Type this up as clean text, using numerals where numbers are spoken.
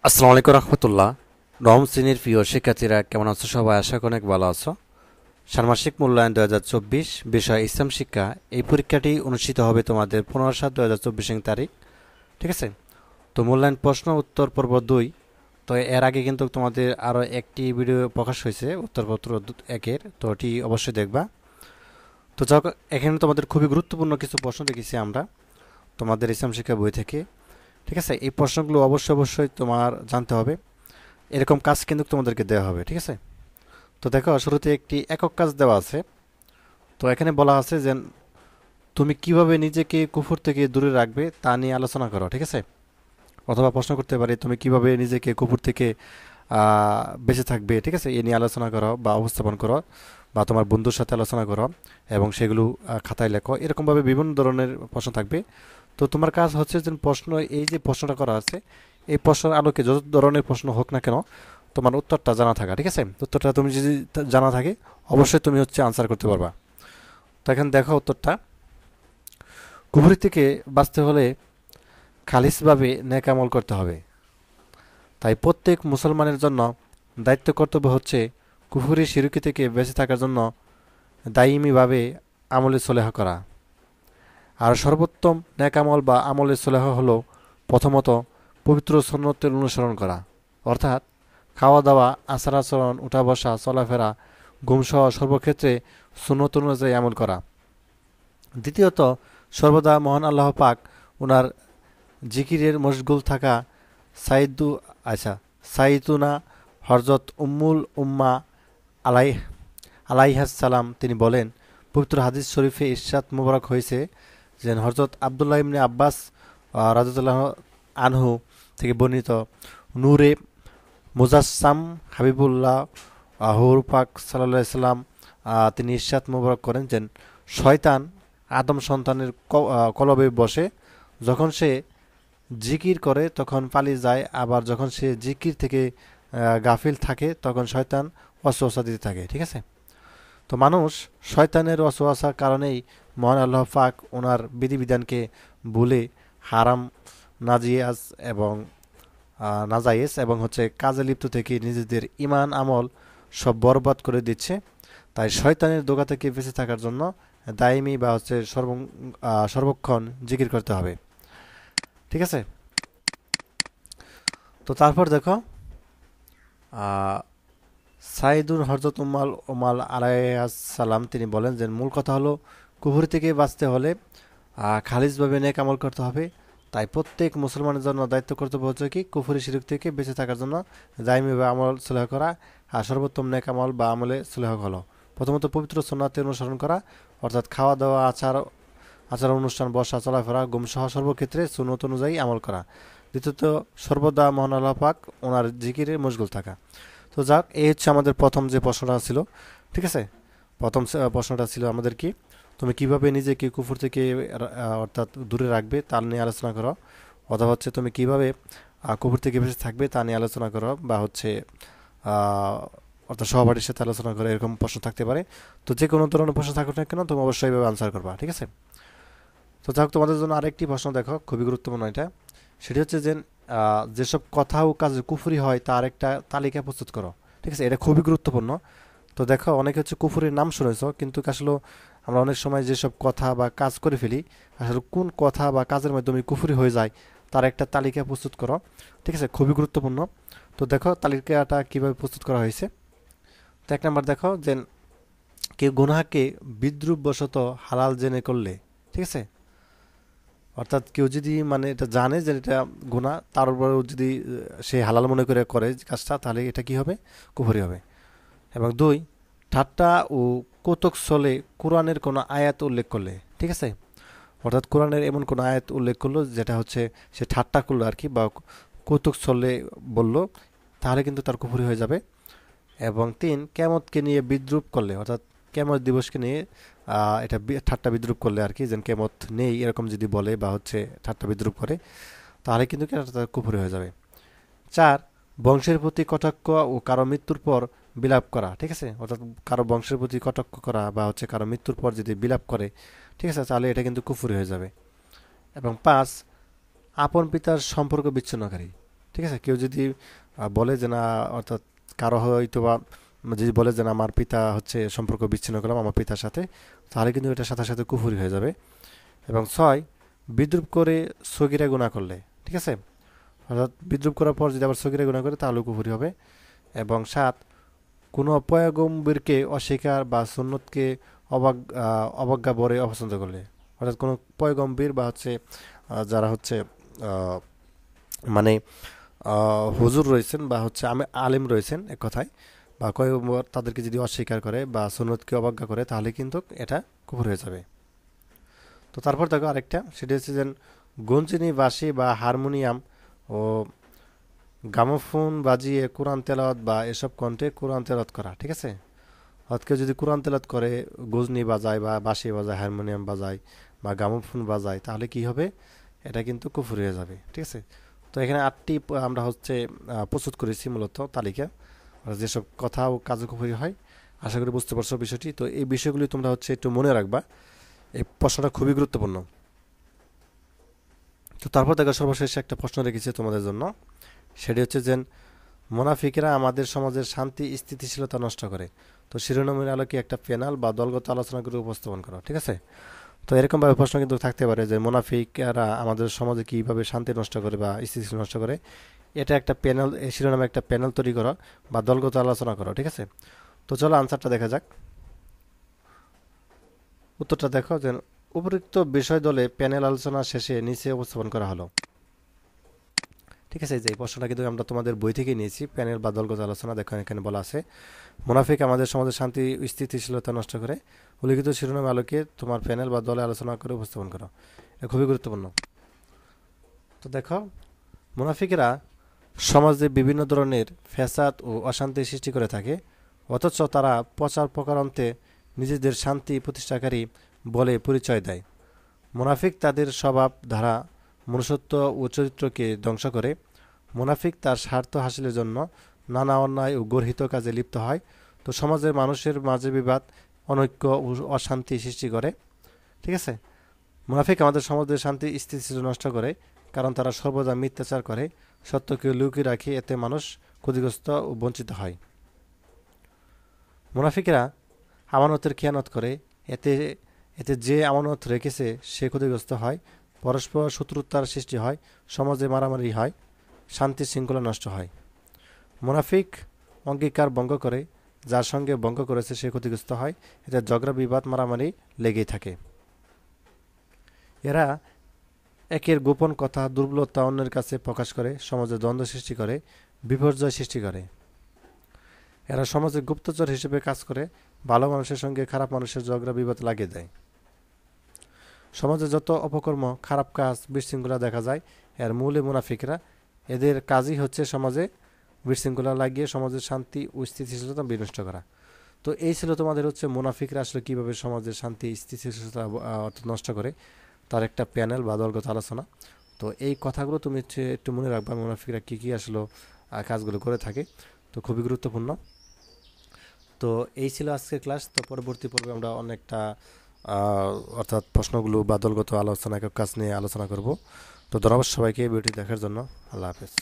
আসসালামু আলাইকুম রহমতুল্লাহ। নবম শ্রেণীর প্রিয় শিক্ষার্থীরা কেমন আছো? সবাই আশা করি অনেক ভালো আছো। ষান্মাসিক মূল্যায়ন 2024 বিষয় ইসলাম শিক্ষা। এই পরীক্ষাটি অনুষ্ঠিত হবে তোমাদের 15/7/2024 তারিখ। ঠিক আছে? তো মূল্যায়ন প্রশ্ন উত্তর পর্ব 2। তো এর আগে কিন্তু তোমাদের আরও একটি ভিডিও প্রকাশ হয়েছে উত্তরপত্র 1-এর, তো ওটি অবশ্যই দেখবা। তো যাক, এখানে তোমাদের খুবই গুরুত্বপূর্ণ কিছু প্রশ্ন দেখেছি আমরা তোমাদের ইসলাম শিক্ষা বই থেকে। ঠিক আছে? এই প্রশ্নগুলো অবশ্যই অবশ্যই তোমার জানতে হবে। এরকম কাজ কিন্তু তোমাদেরকে দেওয়া হবে। ঠিক আছে? তো দেখো, শুরুতে একটি একক কাজ দেওয়া আছে। তো এখানে বলা আছে যে তুমি কিভাবে নিজেকে কুফর থেকে দূরে রাখবে তা নিয়ে আলোচনা করো। ঠিক আছে? অথবা প্রশ্ন করতে পারি তুমি কিভাবে নিজেকে কুফর থেকে বেঁচে থাকবে। ঠিক আছে? এ নিয়ে আলোচনা করো বা উপস্থাপন করো, বা তোমার বন্ধুর সাথে আলোচনা করো এবং সেগুলো খাতায় লেখো। এরকমভাবে বিভিন্ন ধরনের প্রশ্ন থাকবে। তো তোমার কাজ হচ্ছে যে প্রশ্ন, এই যে প্রশ্নটা করা আছে, এই প্রশ্নের আলোকে যত ধরনের প্রশ্ন হোক না কেন তোমার উত্তরটা জানা থাকা। ঠিক আছে? উত্তরটা তুমি যদি জানা থাকে অবশ্যই তুমি আনসার করতে পারবা। তো এখন দেখো উত্তরটা। কুফরি থেকে বাঁচতে হলে খালিসভাবে নেক আমল করতে হবে। তাই প্রত্যেক মুসলমানের জন্য দায়িত্ব কর্তব্য হচ্ছে কুফরি শিরকি থেকে বেঁচে থাকার জন্য দায়িমীভাবে আমলে সোলেহ করা। আর সর্বোত্তম নেক আমল বা আমলে সোলেহ হলো প্রথমত পবিত্র সুন্নতের অনুসরণ করা, অর্থাৎ খাওয়া দাওয়া, আচার আচরণ, উঠা বসা, চলাফেরা, ঘুমসহ সর্বক্ষেত্রে সুন্নত অনুযায়ী আমল করা। দ্বিতীয়ত সর্বদা মহান আল্লাহ পাক ওনার জিকিরের মশগুল থাকা। সাইদু সাইদুনা হরজত উম্মুল উম্মা আলাই আলাইহাসসালাম তিনি বলেন, পবিত্র হাদিস শরীফে ইরশাদ মুবারক হয়েছে যে হরজত আবদুল্লাহ ইবনে আব্বাস রাদিয়াল্লাহু আনহু থেকে বর্ণিত, নূরে মুজাসসাম হাবিবুল্লাহ হুর পাক সাল্লাল্লাহু আলাইহি সাল্লাম তিনি ইরশাদ মুবারক করেন যে শয়তান আদম সন্তানের কলবে বসে। যখন সে জিকির করে তখন পালিয়ে যায়, আবার যখন সে জিকির থেকে গাফিল থাকে তখন শয়তান ওয়াসওয়াসা দিতে থাকে। ঠিক আছে? তো মানুষ শয়তানের ওয়াসওয়াসার কারণেই মহান আল্লাহ পাক ওনার বিধিবিধানকে ভুলে হারাম, নাজিয়াজ এবং নাজায়েজ এবং কাজে লিপ্ত থেকে নিজেদের ইমান আমল সব বরবাদ করে দিচ্ছে। তাই শয়তানের দোকা থেকে বেঁচে থাকার জন্য দায়মি বা সর্বক্ষণ জিকির করতে হবে। ঠিক আছে? তো তারপর দেখো, সাইদুল হরজত উম্মাল উমাল আলাইসাল্লাম তিনি বলেন যে মূল কথা হলো কুফরি থেকে বাঁচতে হলে খালিজভাবে নেক আমল করতে হবে। তাই প্রত্যেক মুসলমানের জন্য দায়িত্ব কর্তব্য হচ্ছে কি কুফরি শিরক থেকে বেঁচে থাকার জন্য দায়মিভাবে আমল সুলেহ করা। আর সর্বোত্তম নেক আমল বা আমলে সুলেহ হলো প্রথমত পবিত্র সুন্নাতের অনুসরণ করা, অর্থাৎ খাওয়া দাওয়া, আচার অনুষ্ঠান, বসা, চলাফেরা, গুমসহ সর্বক্ষেত্রে সুন্নত অনুযায়ী আমল করা। দ্বিতীয়ত সর্বদা মহান আল্লাহ পাক ওনার জিকিরে মশগুল থাকা। তো যাক, এই হচ্ছে আমাদের প্রথম যে প্রশ্নটা ছিল। ঠিক আছে? প্রথম প্রশ্নটা ছিল আমাদের কি, তুমি কিভাবে নিজেকে কুফর থেকে অর্থাৎ দূরে রাখবে তা নিয়ে আলোচনা করো, অথবা তুমি কিভাবে কুফর থেকে বেঁচে থাকবে তা নিয়ে আলোচনা করো, বা অর্থাৎ সহপাঠীর সাথে আলোচনা করো। এরকম প্রশ্ন থাকতে পারে। তো যে কোনো ধরনের প্রশ্ন থাকুক না কেন তুমি অবশ্যই এইভাবে আনসার করবা। ঠিক আছে? তো যাক, তোমাদের জন্য আরেকটি প্রশ্ন দেখো, খুবই গুরুত্বপূর্ণ এটা। সেটি হচ্ছে যে যেসব কথা ও কাজ কুফরি হয় তার একটা তালিকা প্রস্তুত করো। ঠিক আছে? এটা খুবই গুরুত্বপূর্ণ। তো দেখো, অনেকে কুফুরির নাম শুনেছ, কিন্তু আসলে আমরা অনেক সময় যেসব কথা বা কাজ করে ফেলি, আসলে কোন কথা বা কাজের মাধ্যমে কুফুরি হয়ে যায় তার একটা তালিকা প্রস্তুত করো। ঠিক আছে? খুবই গুরুত্বপূর্ণ। তো দেখো তালিকাটা কিভাবে প্রস্তুত করা হয়েছে। তো এক নম্বর দেখো যে কেউ গুনাহকে বিদ্রুপ বশত হালাল জেনে করলে। ঠিক আছে? অর্থাৎ কেউ যদি এটা জানে যে এটা গুনাহ, তার উপরেও যদি সে হালাল মনে করে করে কাজটা, তাহলে এটা কি হবে? কুফরি হবে। এবং দুই, ঠাট্টা ও কৌতুক ছলে কোরআনের কোনো আয়াত উল্লেখ করলে। ঠিক আছে? অর্থাৎ কোরআনের এমন কোনো আয়াত উল্লেখ করলো যেটা সে ঠাট্টা করলো আর কি, বা কৌতুক ছলে বলল, তাহলে কিন্তু তার কুফরি হয়ে যাবে। এবং তিন, কিয়ামতকে নিয়ে বিদ্রুপ করলে, অর্থাৎ কিয়ামত দিবসকে নিয়ে এটা ঠাট্টা বিদ্রুপ করলে আর কি, যেন কিয়ামত নেই এরকম যদি বলে বা ঠাট্টা বিদ্রুপ করে, তাহলে কিন্তু তার কুফরি হয়ে যাবে। চার, বংশের প্রতি কটাক্ষ ও কারো মৃত্যুর পর বিলাপ করা। ঠিক আছে? অর্থাৎ কারো বংশের প্রতি কটাক্ষ করা বা কারো মৃত্যুর পর যদি বিলাপ করে, ঠিক আছে, তাহলে এটা কিন্তু কুফরি হয়ে যাবে। এবং পাঁচ, আপন পিতার সম্পর্ক বিচ্ছিন্নকারী। ঠিক আছে? কেউ যদি বলে যে না, অর্থাৎ কারো হয়তো বা যদি বলে যে না আমার পিতা হচ্ছে সম্পর্ক বিচ্ছিন্ন করলাম আমার পিতার সাথে, তাহলে কিন্তু এটার সাথে সাথে কুফরি হয়ে যাবে। এবং 6, বিদ্রুপ করে সগীরা গুনাহ করলে, ঠিক আছে? অর্থাৎ বিদ্রুপ করার পর যদি আবার সগীরা গুনাহ করে তাহলে কুফরি হবে। এবং 7, কোনো পয়গম্বরকে অস্বীকার বা সুন্নতকে অবজ্ঞা বলে অপছন্দ করলে, অর্থাৎ কোনো পয়গম্বর বা হচ্ছে যারা হচ্ছে আহ, মানে হুজুর রয়েছেন বা হচ্ছে আমি আলেম রয়েছেন এক কথায়, বা পয়গম্বর তাদেরকে যদি অস্বীকার করে বা সুন্নতকে অবজ্ঞা করে তাহলে কিন্তু এটা কুফর হয়ে যাবে। তো তারপর দেখো আরেকটা, সেটা হচ্ছে যে গঞ্জিনী বাঁশি বা হারমোনিয়াম ও গ্রামোফোন বাজিয়ে কোরআন তেলাওয়াত বা এসব কণ্ঠে কোরআন তেলাওয়াত করা, ঠিক আছে? অর্থাৎ কেউ যদি কোরআন তেলাওয়াত করে, গজনি বাজায় বা বাঁশি বাজায়, হারমোনিয়াম বাজায় বা গ্রামোফোন বাজায়, তাহলে কি হবে? এটা কিন্তু কুফর হয়ে যাবে, ঠিক আছে? তো এখানে 8টি আমরা হচ্ছে প্রস্তুত করেছি মূলত তালিকা, আর যেসব কথা ও কার্যকরী হয়। আশা করি বুঝতে পারছো বিষয়টি। তো এই বিষয়গুলি তোমরা হচ্ছে একটু মনে রাখবা, এই প্রশ্নটা খুবই গুরুত্বপূর্ণ। তো তারপর দেখো সর্বশেষে একটা প্রশ্ন রেখেছি তোমাদের জন্য, সেটি হচ্ছে যে মুনাফিকেরা আমাদের সমাজের শান্তি স্থিতিশীলতা নষ্ট করে। তো শিরোনামের আলোকে একটা প্যানেল বা দলগত আলোচনা করে উপস্থাপন করো, ঠিক আছে? তো এরকমভাবে প্রশ্ন কিন্তু থাকতে পারে যে মুনাফিকেরা আমাদের সমাজে কীভাবে শান্তি নষ্ট করে বা স্থিতিশীল নষ্ট করে। এটা একটা প্যানেল, এই শিরোনামে একটা প্যানেল তৈরি করো বা দলগত আলোচনা করো, ঠিক আছে? তো চলো আনসারটা দেখা যাক। উত্তরটা দেখো যে উপরিক্ত বিষয় দলে প্যানেল আলোচনা শেষে নিচে উপস্থাপন করা হলো, ঠিক আছে? যে এই প্রশ্নটা কিন্তু আমরা তোমাদের বই থেকে নিয়েছি, প্যানেল বা দলগত আলোচনা। দেখো এখানে বলা আছে মুনাফিক আমাদের সমাজের শান্তি স্থিতিশীলতা নষ্ট করে। উল্লিখিত শিরোনাম আলোকে তোমার প্যানেল বা দলে আলোচনা করে উপস্থাপন করো। এটা খুবই গুরুত্বপূর্ণ। তো দেখো, মুনাফিকেরা সমাজে বিভিন্ন ধরনের ফ্যাসাদ ও অশান্তি সৃষ্টি করে থাকে, অথচ তারা প্রচার প্রকারান্তে নিজেদের শান্তি প্রতিষ্ঠাকারী বলে পরিচয় দেয়। মুনাফিক তাদের স্বভাব ধারা, মনুষ্যত্ব ও চরিত্রকে ধ্বংস করে। মুনাফিক তার স্বার্থ হাসিলের জন্য নানা অন্যায় ও গর্হিত কাজে লিপ্ত হয়। তো সমাজের মানুষের মাঝে বিবাদ, অনৈক্য ও অশান্তি সৃষ্টি করে, ঠিক আছে? মুনাফিক আমাদের সমাজের শান্তি স্থিতিশীল নষ্ট করে, কারণ তারা সর্বদা মিথ্যাচার করে, সত্যকে লুকিয়ে রাখে, এতে মানুষ ক্ষতিগ্রস্ত ও বঞ্চিত হয়। মুনাফিকেরা আমানতের খেয়ানত করে, এতে এতে যে আমানত রেখেছে সে ক্ষতিগ্রস্ত হয়, পরস্পর শত্রুতার সৃষ্টি হয়, সমাজে মারামারি হয়, শান্তি শৃঙ্খলা নষ্ট হয়। মুনাফিক অঙ্গীকার ভঙ্গ করে, যার সঙ্গে ভঙ্গ করেছে সে ক্ষতিগ্রস্ত হয়, এতে ঝগড়া বিবাদ মারামারি লেগেই থাকে। এরা একের গোপন কথা দুর্বলতা অন্যের কাছে প্রকাশ করে, সমাজে দ্বন্দ্ব সৃষ্টি করে, বিপর্যয় সৃষ্টি করে। এরা সমাজে গুপ্তচর হিসেবে কাজ করে, ভালো মানুষের সঙ্গে খারাপ মানুষের ঝগড়া বিবাদ লাগিয়ে দেয়। সমাজে যত অপকর্ম, খারাপ কাজ, বিশৃঙ্খলা দেখা যায়, এর মূলে মুনাফিকরা। এদের কাজই হচ্ছে সমাজে বিশৃঙ্খলা লাগিয়ে সমাজের শান্তি ও স্থিতিশীলতা বিনষ্ট করা। তো এই ছিল তোমাদের হচ্ছে মুনাফিকরা আসলে কীভাবে সমাজের শান্তি স্থিতিশীলতা নষ্ট করে, তার একটা প্যানেল বা দলগত আলোচনা। তো এই কথাগুলো তুমি হচ্ছে একটু মনে রাখবা, মুনাফিকরা কী কী আসলে কাজগুলো করে থাকে। তো খুবই গুরুত্বপূর্ণ। তো এই ছিল আজকের ক্লাস। তো পরবর্তী পর্বে আমরা অনেকটা অর্থাৎ প্রশ্নগুলো বা দলগত আলোচনা, একক কাজ নিয়ে আলোচনা করব। তো ধন্যবাদ সবাইকে ভিডিওটি দেখার জন্য। আল্লাহ হাফেজ।